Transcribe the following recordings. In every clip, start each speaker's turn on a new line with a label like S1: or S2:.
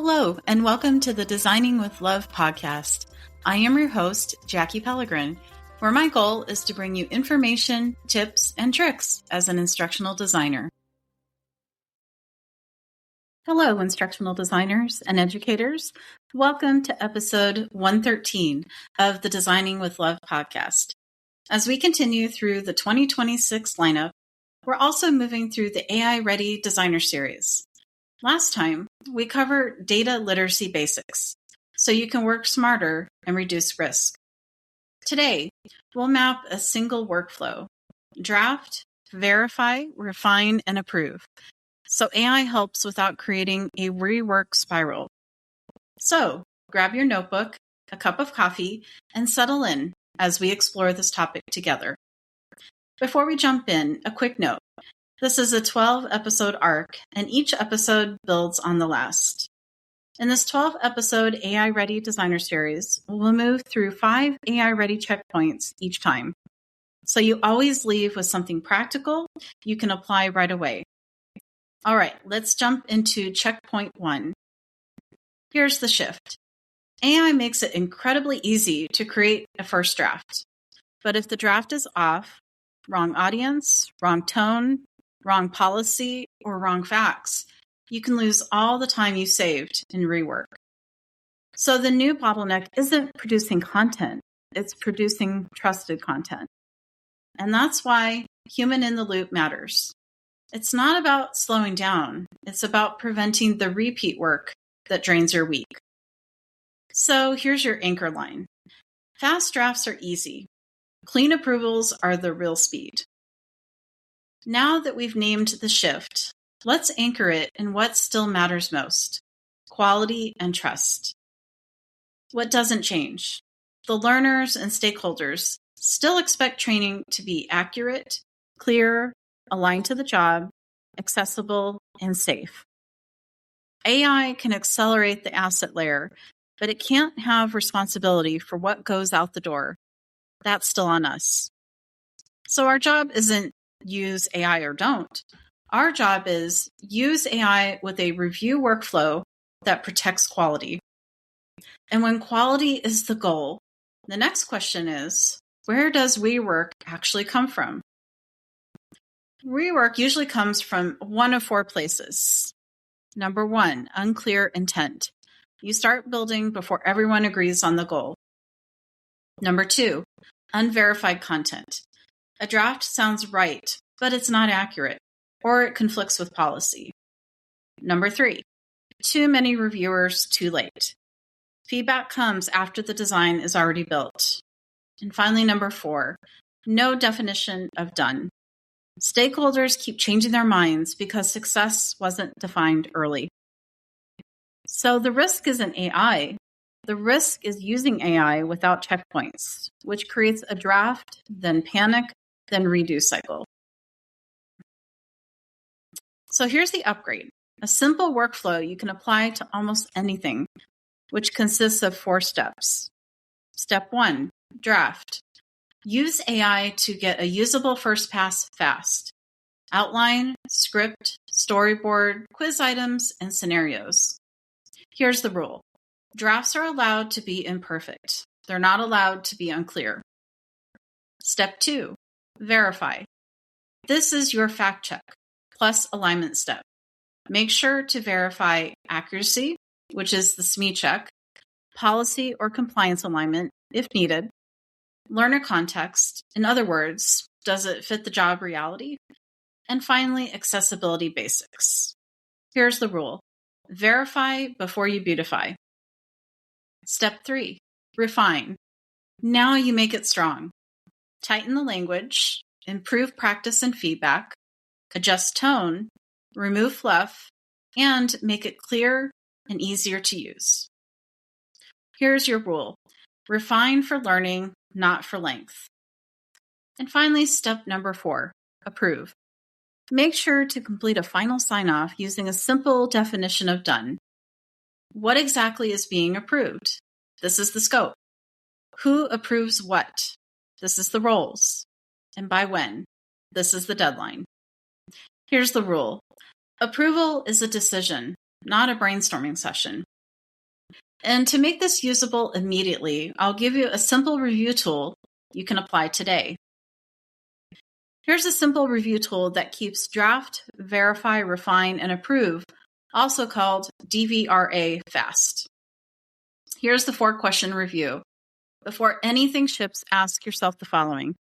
S1: Hello, and welcome to the Designing with Love podcast. I am your host, Jackie Pellegrin, where my goal is to bring you information, tips, and tricks as an instructional designer. Hello, instructional designers and educators. Welcome to episode 113 of the Designing with Love podcast. As we continue through the 2026 lineup, we're also moving through the AI Ready Designer Series. Last time, we covered data literacy basics, so you can work smarter and reduce risk. Today, we'll map a single workflow: draft, verify, refine, and approve, so AI helps without creating a rework spiral. So, grab your notebook, a cup of coffee, and settle in as we explore this topic together. Before we jump in, a quick note. This is a 12-episode arc, and each episode builds on the last. In this 12-episode AI-Ready Designer Series, we'll move through 5 AI-Ready checkpoints each time, so you always leave with something practical you can apply right away. All right, let's jump into checkpoint 1. Here's the shift. AI makes it incredibly easy to create a first draft, but if the draft is off, wrong audience, wrong tone, wrong policy, or wrong facts, you can lose all the time you saved in rework. So the new bottleneck isn't producing content, it's producing trusted content. And that's why human in the loop matters. It's not about slowing down, it's about preventing the repeat work that drains your week. So here's your anchor line. Fast drafts are easy. Clean approvals are the real speed. Now that we've named the shift, let's anchor it in what still matters most: quality and trust. What doesn't change? The learners and stakeholders still expect training to be accurate, clear, aligned to the job, accessible, and safe. AI can accelerate the asset layer, but it can't have responsibility for what goes out the door. That's still on us. So our job isn't use AI or don't. Our job is use AI with a review workflow that protects quality. And when quality is the goal, the next question is, where does rework actually come from? Rework usually comes from one of 4 places. Number 1, unclear intent. You start building before everyone agrees on the goal. Number 2, unverified content. A draft sounds right, but it's not accurate, or it conflicts with policy. Number 3, too many reviewers too late. Feedback comes after the design is already built. And finally, number 4, no definition of done. Stakeholders keep changing their minds because success wasn't defined early. So the risk isn't AI. The risk is using AI without checkpoints, which creates a draft, then panic, then redo cycle. So here's the upgrade: a simple workflow you can apply to almost anything, which consists of 4 steps. Step 1, draft. Use AI to get a usable first pass fast. Outline, script, storyboard, quiz items, and scenarios. Here's the rule. Drafts are allowed to be imperfect. They're not allowed to be unclear. Step 2, verify. This is your fact check plus alignment step. Make sure to verify accuracy, which is the SME check, policy or compliance alignment if needed, learner context, in other words, does it fit the job reality? And finally, accessibility basics. Here's the rule. Verify before you beautify. Step 3, refine. Now you make it strong. Tighten the language, improve practice and feedback, adjust tone, remove fluff, and make it clear and easier to use. Here's your rule. Refine for learning, not for length. And finally, step number 4, approve. Make sure to complete a final sign-off using a simple definition of done. What exactly is being approved? This is the scope. Who approves what? This is the roles. And by when? This is the deadline. Here's the rule. Approval is a decision, not a brainstorming session. And to make this usable immediately, I'll give you a simple review tool you can apply today. Here's a simple review tool that keeps draft, verify, refine, and approve, also called DVRA, fast. Here's the 4-question review. Before anything ships, ask yourself the following.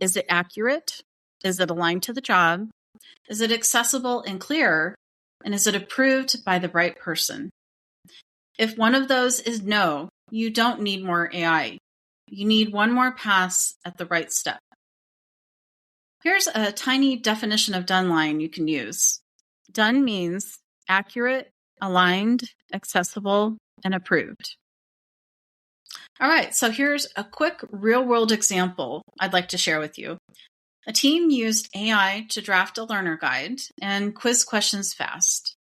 S1: Is it accurate? Is it aligned to the job? Is it accessible and clear? And is it approved by the right person? If one of those is no, you don't need more AI. You need one more pass at the right step. Here's a tiny definition of done line you can use. Done means accurate, aligned, accessible, and approved. All right, so here's a quick real-world example I'd like to share with you. A team used AI to draft a learner guide and quiz questions fast.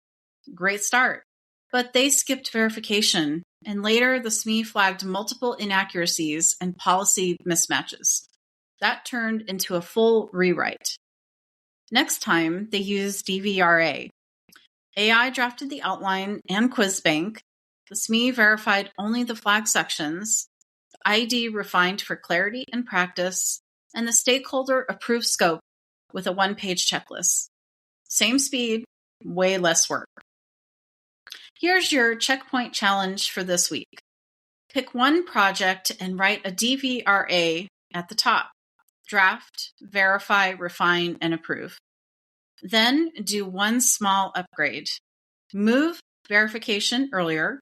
S1: Great start, but they skipped verification, and later the SME flagged multiple inaccuracies and policy mismatches. That turned into a full rewrite. Next time, they used DVRA. AI drafted the outline and quiz bank. The SME verified only the flag sections. The ID refined for clarity and practice, and the stakeholder approved scope with a 1-page checklist. Same speed, way less work. Here's your checkpoint challenge for this week. Pick one project and write a DVRA at the top. Draft, verify, refine, and approve. Then do one small upgrade. Move verification earlier,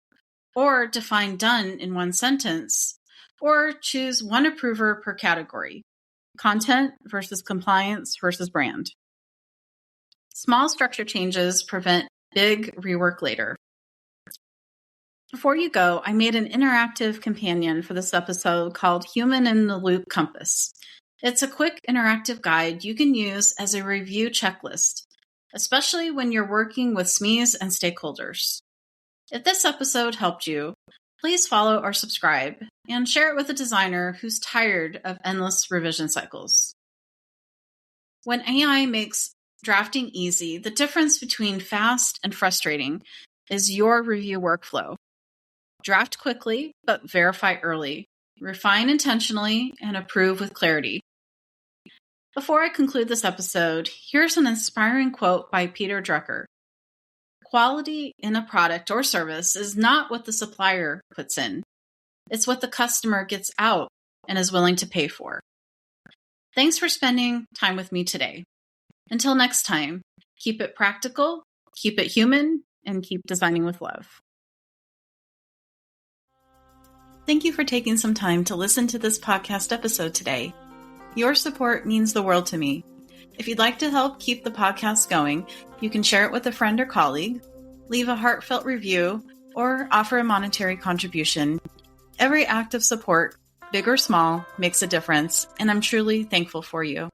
S1: or define done in one sentence, or choose one approver per category. Content versus compliance versus brand. Small structure changes prevent big rework later. Before you go, I made an interactive companion for this episode called Human in the Loop Compass. It's a quick interactive guide you can use as a review checklist, especially when you're working with SMEs and stakeholders. If this episode helped you, please follow or subscribe and share it with a designer who's tired of endless revision cycles. When AI makes drafting easy, the difference between fast and frustrating is your review workflow. Draft quickly, but verify early. Refine intentionally and approve with clarity. Before I conclude this episode, here's an inspiring quote by Peter Drucker. Quality in a product or service is not what the supplier puts in. It's what the customer gets out and is willing to pay for. Thanks for spending time with me today. Until next time, keep it practical, keep it human, and keep designing with love. Thank you for taking some time to listen to this podcast episode today. Your support means the world to me. If you'd like to help keep the podcast going, you can share it with a friend or colleague, leave a heartfelt review, or offer a monetary contribution. Every act of support, big or small, makes a difference, and I'm truly thankful for you.